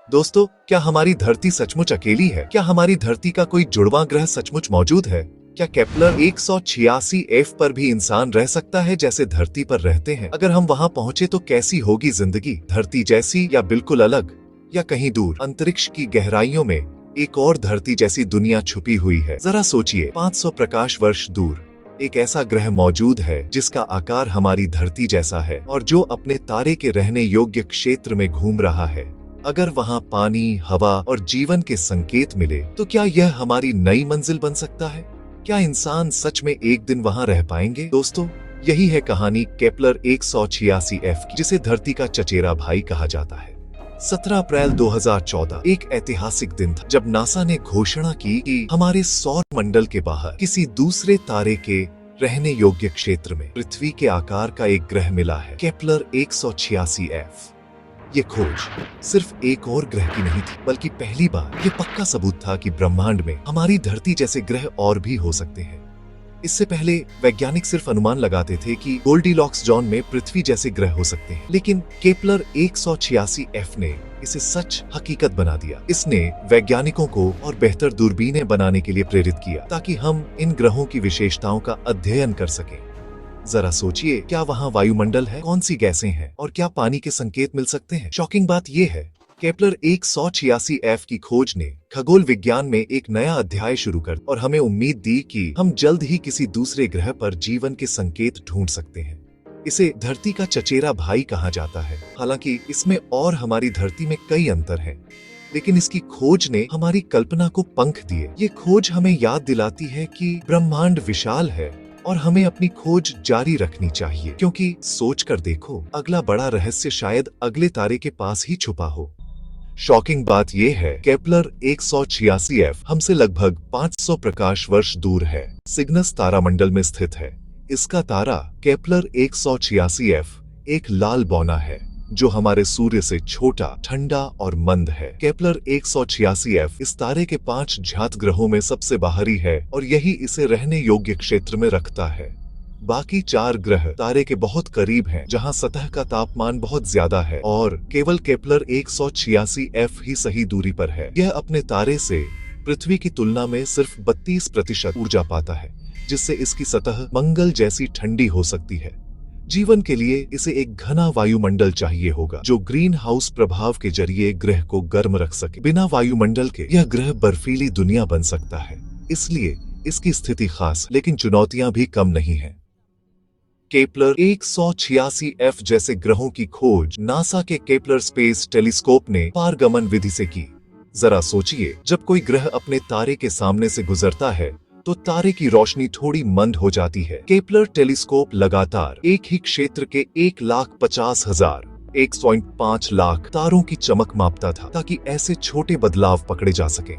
दोस्तों, क्या हमारी धरती सचमुच अकेली है? क्या हमारी धरती का कोई जुड़वां ग्रह सचमुच मौजूद है? क्या केपलर 186f पर भी इंसान रह सकता है जैसे धरती पर रहते हैं? अगर हम वहां पहुंचे तो कैसी होगी जिंदगी? धरती जैसी या बिल्कुल अलग? या कहीं दूर अंतरिक्ष की गहराइयों में एक और धरती जैसी दुनिया छुपी हुई है? जरा सोचिए, 500 प्रकाश वर्ष दूर एक ऐसा ग्रह मौजूद है जिसका आकार हमारी धरती जैसा है और जो अपने तारे के रहने योग्य क्षेत्र में घूम रहा है। अगर वहाँ पानी, हवा और जीवन के संकेत मिले तो क्या यह हमारी नई मंजिल बन सकता है? क्या इंसान सच में एक दिन वहाँ रह पाएंगे? दोस्तों, यही है कहानी केपलर 186f की, जिसे धरती का चचेरा भाई कहा जाता है। 17 अप्रैल 2014 एक ऐतिहासिक दिन था जब नासा ने घोषणा की कि हमारे सौर मंडल के बाहर किसी दूसरे तारे के रहने योग्य क्षेत्र में पृथ्वी के आकार का एक ग्रह मिला है, केपलर 186f। ये खोज सिर्फ एक और ग्रह की नहीं थी, बल्कि पहली बार ये पक्का सबूत था कि ब्रह्मांड में हमारी धरती जैसे ग्रह और भी हो सकते हैं। इससे पहले वैज्ञानिक सिर्फ अनुमान लगाते थे कि गोल्डीलॉक्स जोन में पृथ्वी जैसे ग्रह हो सकते हैं, लेकिन केपलर 186f ने इसे सच हकीकत बना दिया। इसने वैज्ञानिकों को और बेहतर दूरबीनें बनाने के लिए प्रेरित किया ताकि हम इन ग्रहों की विशेषताओं का अध्ययन कर सकें। जरा सोचिए, क्या वहाँ वायुमंडल है, कौन सी गैसें हैं और क्या पानी के संकेत मिल सकते हैं? शॉकिंग बात यह है, केपलर 186f की खोज ने खगोल विज्ञान में एक नया अध्याय शुरू कर और हमें उम्मीद दी कि हम जल्द ही किसी दूसरे ग्रह पर जीवन के संकेत ढूंढ सकते हैं। इसे धरती का चचेरा भाई कहा जाता है। हालांकि इसमें और हमारी धरती में कई अंतर हैं, लेकिन इसकी खोज ने हमारी कल्पना को पंख दिए। ये खोज हमें याद दिलाती है कि ब्रह्मांड विशाल है और हमें अपनी खोज जारी रखनी चाहिए, क्योंकि सोच कर देखो, अगला बड़ा रहस्य शायद अगले तारे के पास ही छुपा हो। शॉकिंग बात यह है, केपलर 186f हमसे लगभग 500 प्रकाश वर्ष दूर है, सिग्नस तारामंडल में स्थित है। इसका तारा केपलर 186f एक लाल बौना है जो हमारे सूर्य से छोटा, ठंडा और मंद है। केपलर 186f इस तारे के 5 ज्ञात ग्रहों में सबसे बाहरी है और यही इसे रहने योग्य क्षेत्र में रखता है। बाकी 4 ग्रह तारे के बहुत करीब हैं, जहां सतह का तापमान बहुत ज्यादा है और केवल केपलर 186f ही सही दूरी पर है। यह अपने तारे से पृथ्वी की तुलना में सिर्फ 32% ऊर्जा पाता है, जिससे इसकी सतह मंगल जैसी ठंडी हो सकती है। जीवन के लिए इसे एक घना वायुमंडल चाहिए होगा जो ग्रीन हाउस प्रभाव के जरिए ग्रह को गर्म रख सके। बिना वायुमंडल के यह ग्रह बर्फीली दुनिया बन सकता है, इसलिए इसकी स्थिति खास, लेकिन चुनौतियां भी कम नहीं हैं। केपलर 186f जैसे ग्रहों की खोज नासा के केपलर स्पेस टेलीस्कोप ने पारगमन विधि से की। जरा सोचिए, जब कोई ग्रह अपने तारे के सामने से गुजरता है तो तारे की रोशनी थोड़ी मंद हो जाती है। केपलर टेलीस्कोप लगातार एक ही क्षेत्र के 1,50,000 1.5 लाख तारों की चमक मापता था ताकि ऐसे छोटे बदलाव पकड़े जा सकें।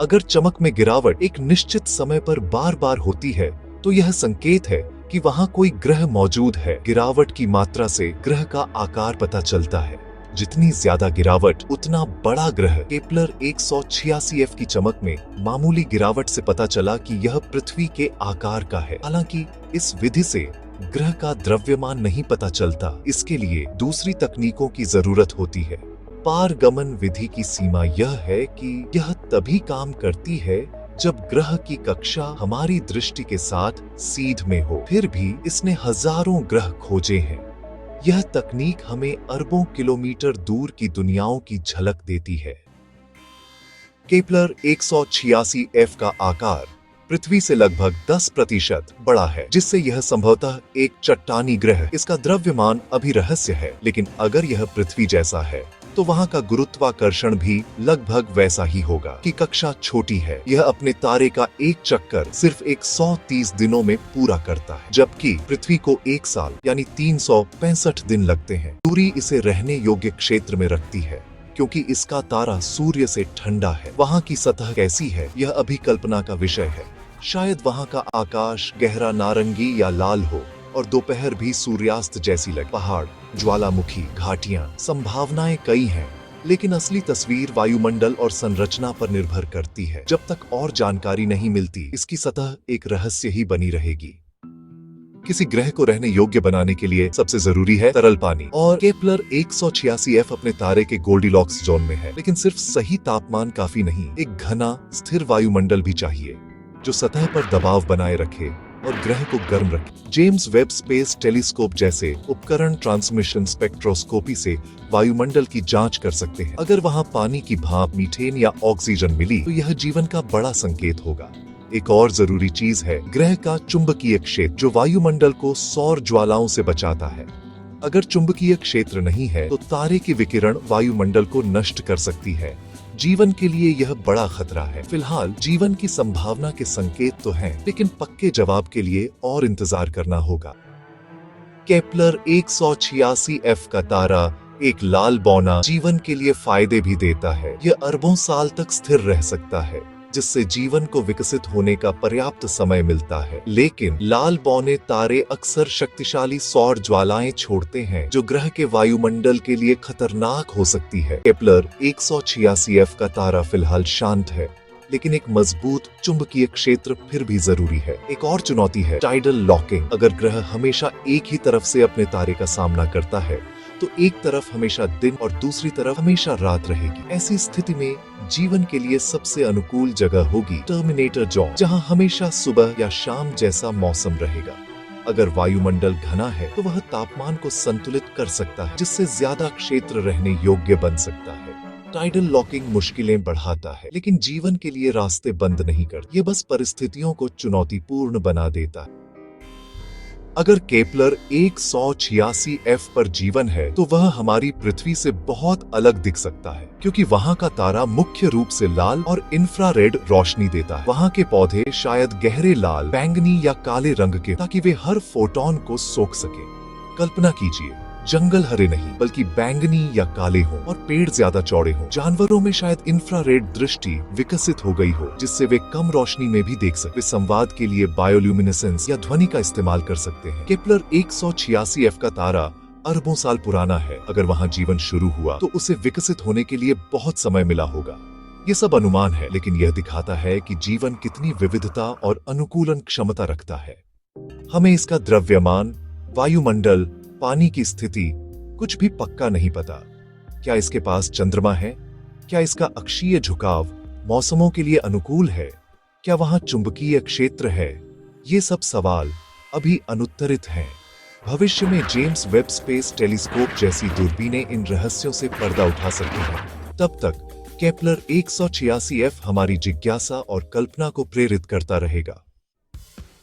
अगर चमक में गिरावट एक निश्चित समय पर बार बार होती है तो यह संकेत है कि वहाँ कोई ग्रह मौजूद है। गिरावट की मात्रा से ग्रह का आकार पता चलता है। जितनी ज्यादा गिरावट उतना बड़ा ग्रह। केपलर 186f की चमक में मामूली गिरावट से पता चला कि यह पृथ्वी के आकार का है। हालांकि इस विधि से ग्रह का द्रव्यमान नहीं पता चलता, इसके लिए दूसरी तकनीकों की जरूरत होती है। पारगमन विधि की सीमा यह है कि यह तभी काम करती है जब ग्रह की कक्षा हमारी दृष्टि के साथ सीध में हो। फिर भी इसने हजारों ग्रह खोजे हैं। यह तकनीक हमें अरबों किलोमीटर दूर की दुनियाओं की झलक देती है। केपलर 186f का आकार पृथ्वी से लगभग 10% बड़ा है, जिससे यह संभवतः एक चट्टानी ग्रह। इसका द्रव्यमान अभी रहस्य है, लेकिन अगर यह पृथ्वी जैसा है तो वहाँ का गुरुत्वाकर्षण भी लगभग वैसा ही होगा। की कक्षा छोटी है। यह अपने तारे का एक चक्कर सिर्फ 130 दिनों में पूरा करता है, जबकि पृथ्वी को 1 साल यानी 365 दिन लगते हैं। दूरी इसे रहने योग्य क्षेत्र में रखती है, क्योंकि इसका तारा सूर्य से ठंडा है। वहाँ की सतह कैसी है यह अभी कल्पना का विषय है। शायद वहाँ का आकाश गहरा नारंगी या लाल हो और दोपहर भी सूर्यास्त जैसी लगे। पहाड़, ज्वालामुखी, घाटियां, संभावनाएं कई हैं, लेकिन असली तस्वीर वायुमंडल और संरचना पर निर्भर करती है। जब तक और जानकारी नहीं मिलती, इसकी सतह एक रहस्य ही बनी रहेगी। किसी ग्रह को रहने योग्य बनाने के लिए सबसे जरूरी है तरल पानी, और केपलर 186f अपने तारे के गोल्डीलॉक्स जोन में है। लेकिन सिर्फ सही तापमान काफी नहीं, एक घना स्थिर वायुमंडल भी चाहिए जो सतह पर दबाव बनाए रखे और ग्रह को गर्म रखे। जेम्स वेब स्पेस टेलीस्कोप जैसे उपकरण ट्रांसमिशन स्पेक्ट्रोस्कोपी से वायुमंडल की जांच कर सकते हैं। अगर वहां पानी की भाप, मीथेन या ऑक्सीजन मिली तो यह जीवन का बड़ा संकेत होगा। एक और जरूरी चीज है ग्रह का चुंबकीय क्षेत्र, जो वायुमंडल को सौर ज्वालाओं से बचाता है। अगर चुंबकीय क्षेत्र नहीं है तो तारे की विकिरण वायुमंडल को नष्ट कर सकती है। जीवन के लिए यह बड़ा खतरा है। फिलहाल जीवन की संभावना के संकेत तो हैं, लेकिन पक्के जवाब के लिए और इंतजार करना होगा। केपलर 186f का तारा एक लाल बौना जीवन के लिए फायदे भी देता है। यह अरबों साल तक स्थिर रह सकता है, जिससे जीवन को विकसित होने का पर्याप्त समय मिलता है। लेकिन लाल बौने तारे अक्सर शक्तिशाली सौर ज्वालाएं छोड़ते हैं, जो ग्रह के वायुमंडल के लिए खतरनाक हो सकती है। केपलर 186f का तारा फिलहाल शांत है, लेकिन एक मजबूत चुंबकीय क्षेत्र फिर भी जरूरी है। एक और चुनौती है टाइडल लॉकिंग। अगर ग्रह हमेशा एक ही तरफ से अपने तारे का सामना करता है तो एक तरफ हमेशा दिन और दूसरी तरफ हमेशा रात रहेगी। ऐसी स्थिति में जीवन के लिए सबसे अनुकूल जगह होगी टर्मिनेटर जोन, जहां हमेशा सुबह या शाम जैसा मौसम रहेगा। अगर वायुमंडल घना है तो वह तापमान को संतुलित कर सकता है, जिससे ज्यादा क्षेत्र रहने योग्य बन सकता है। टाइडल लॉकिंग मुश्किलें बढ़ाता है, लेकिन जीवन के लिए रास्ते बंद नहीं करता। ये बस परिस्थितियों को चुनौतीपूर्ण बना देता है। अगर केपलर 186f पर जीवन है तो वह हमारी पृथ्वी से बहुत अलग दिख सकता है, क्योंकि वहां का तारा मुख्य रूप से लाल और इंफ्रारेड रोशनी देता है। वहां के पौधे शायद गहरे लाल, बैंगनी या काले रंग के, ताकि वे हर फोटोन को सोख सके। कल्पना कीजिए, जंगल हरे नहीं बल्कि बैंगनी या काले हों और पेड़ ज्यादा चौड़े हों। जानवरों में शायद इंफ्रारेड दृष्टि विकसित हो गई हो, जिससे वे कम रोशनी में भी देख सकते। वे संवाद के लिए बायोल्यूमिनेसेंस या ध्वनि का इस्तेमाल कर सकते हैं। केपलर 186f का तारा अरबों साल पुराना है। अगर वहां जीवन शुरू हुआ तो उसे विकसित होने के लिए बहुत समय मिला होगा। ये सब अनुमान है, लेकिन यह दिखाता है कि जीवन कितनी विविधता और अनुकूलन क्षमता रखता है। हमें इसका द्रव्यमान, वायुमंडल, पानी की स्थिति कुछ भी पक्का नहीं पता। क्या इसके पास चंद्रमा है? क्या इसका अक्षीय झुकाव मौसमों के लिए अनुकूल है? क्या वहां चुंबकीय क्षेत्र है? ये सब सवाल अभी अनुत्तरित हैं। भविष्य में जेम्स वेब स्पेस टेलीस्कोप जैसी दूरबीनें इन रहस्यों से पर्दा उठा सकती हैं। तब तक केपलर 186f हमारी जिज्ञासा और कल्पना को प्रेरित करता रहेगा।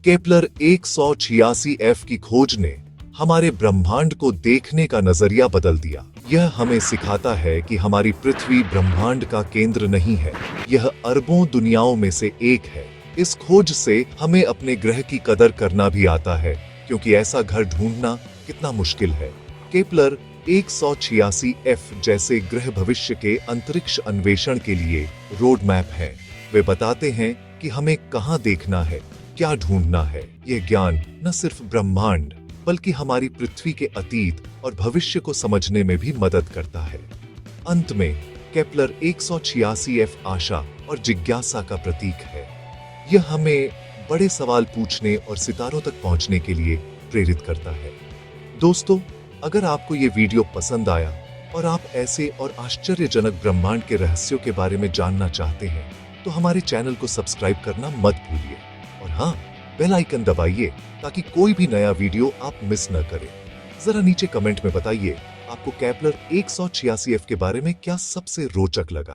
केपलर 186f की खोज ने हमारे ब्रह्मांड को देखने का नजरिया बदल दिया। यह हमें सिखाता है कि हमारी पृथ्वी ब्रह्मांड का केंद्र नहीं है, यह अरबों दुनियाओं में से एक है। इस खोज से हमें अपने ग्रह की कदर करना भी आता है, क्योंकि ऐसा घर ढूंढना कितना मुश्किल है। केपलर 186f जैसे ग्रह भविष्य के अंतरिक्ष अन्वेषण के लिए रोड मैप है। वे बताते हैं कि हमें कहां देखना है, क्या ढूंढना है। यह ज्ञान न सिर्फ ब्रह्मांड बल्कि हमारी पृथ्वी के अतीत और भविष्य को समझने में भी मदद करता है। अंत में केपलर 186f आशा और जिज्ञासा का प्रतीक है। यह हमें बड़े सवाल पूछने और सितारों तक पहुंचने के लिए प्रेरित करता है। दोस्तों, अगर आपको ये वीडियो पसंद आया और आप ऐसे और आश्चर्यजनक ब्रह्मांड के रहस्यों के बारे में जानना चाहते हैं तो हमारे चैनल को सब्सक्राइब करना मत भूलिए, और हाँ, बेल आइकन दबाइए ताकि कोई भी नया वीडियो आप मिस न करें। जरा नीचे कमेंट में बताइए आपको केपलर 186f के बारे में क्या सबसे रोचक लगा।